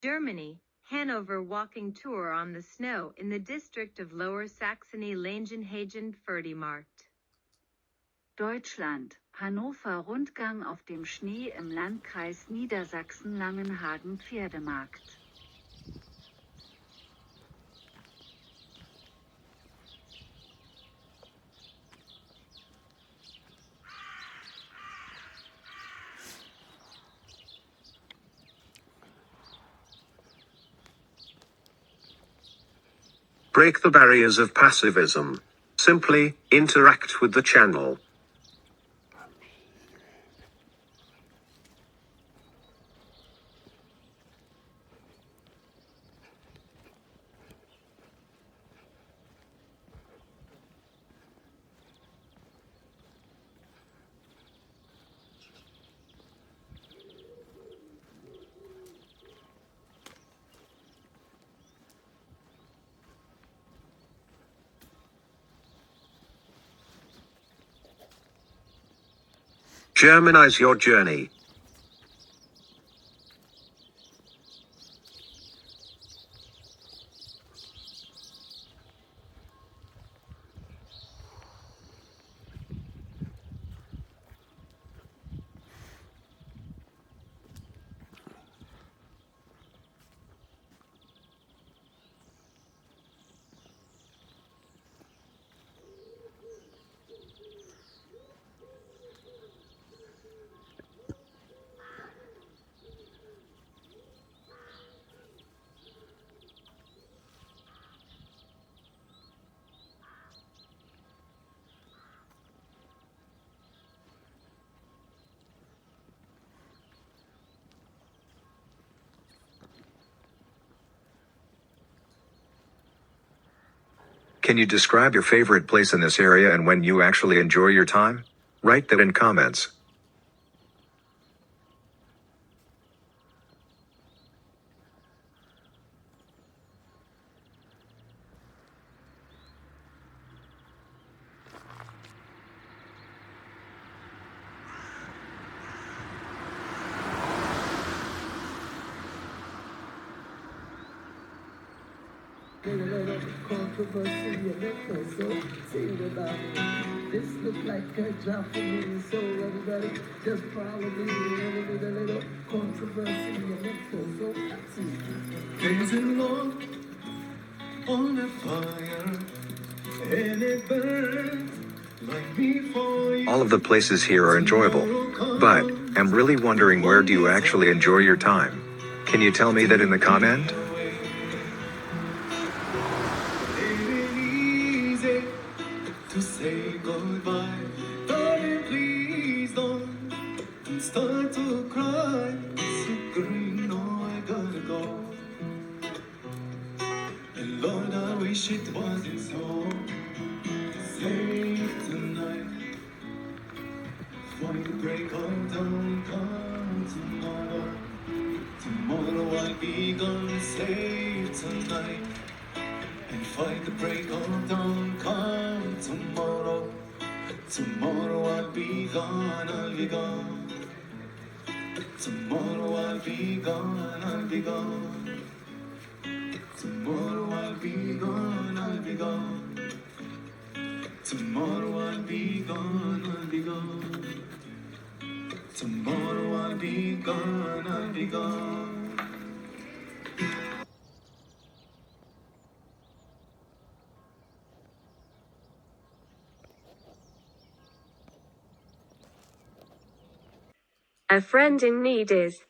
Germany, Hannover walking tour on the snow in the district of Lower Saxony Langenhagen Pferdemarkt. Deutschland, Hannover Rundgang auf dem Schnee im Landkreis Niedersachsen Langenhagen Pferdemarkt. Break the barriers of passivism. Simply, interact with the channel. Germanize your journey. Can you describe your favorite place in this area and when you actually enjoy your time? Write that in comments. This look like a job for me, so everybody just follow me. With a little controversy and so there's a love on a fire, and it burns like me for you. All of the places here are enjoyable, but I'm really wondering, where do you actually enjoy your time? Can you tell me that in the comment? To say goodbye, darling, please don't start to cry. So green, no, I gotta go. And Lord, I wish it wasn't so. Save tonight, for the break of dawn, come tomorrow. Tomorrow I'll be gone. Save tonight, and fight the break of dawn, come tomorrow. Tomorrow I'll be gone, I'll be gone. Tomorrow I'll be gone, I'll be gone. Tomorrow I'll be gone, I'll be gone. Tomorrow I'll be gone, I'll be gone. Tomorrow I'll be gone, I'll be gone. A friend in need is,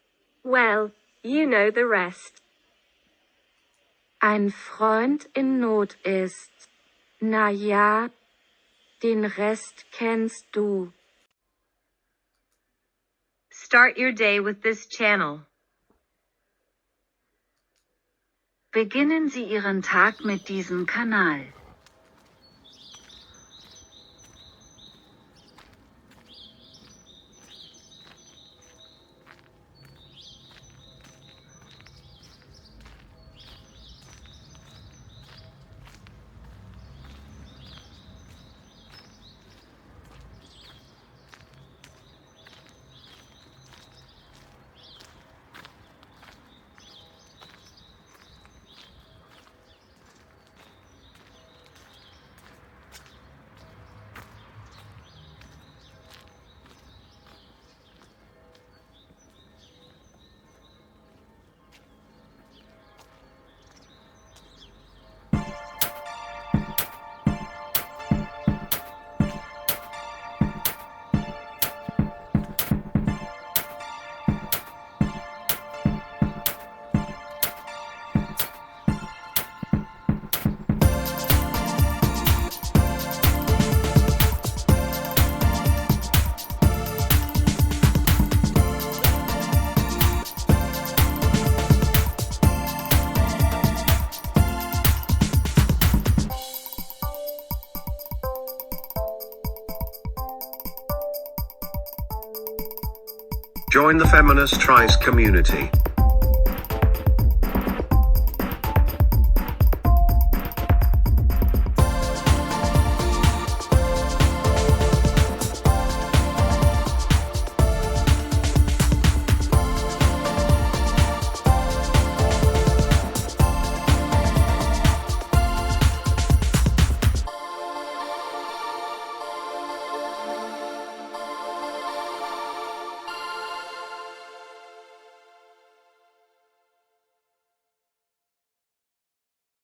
well, you know the rest. Ein Freund in Not ist. Na ja, den Rest kennst du. Start your day with this channel. Beginnen Sie Ihren Tag mit diesem Kanal. Join the Feminist Tries community.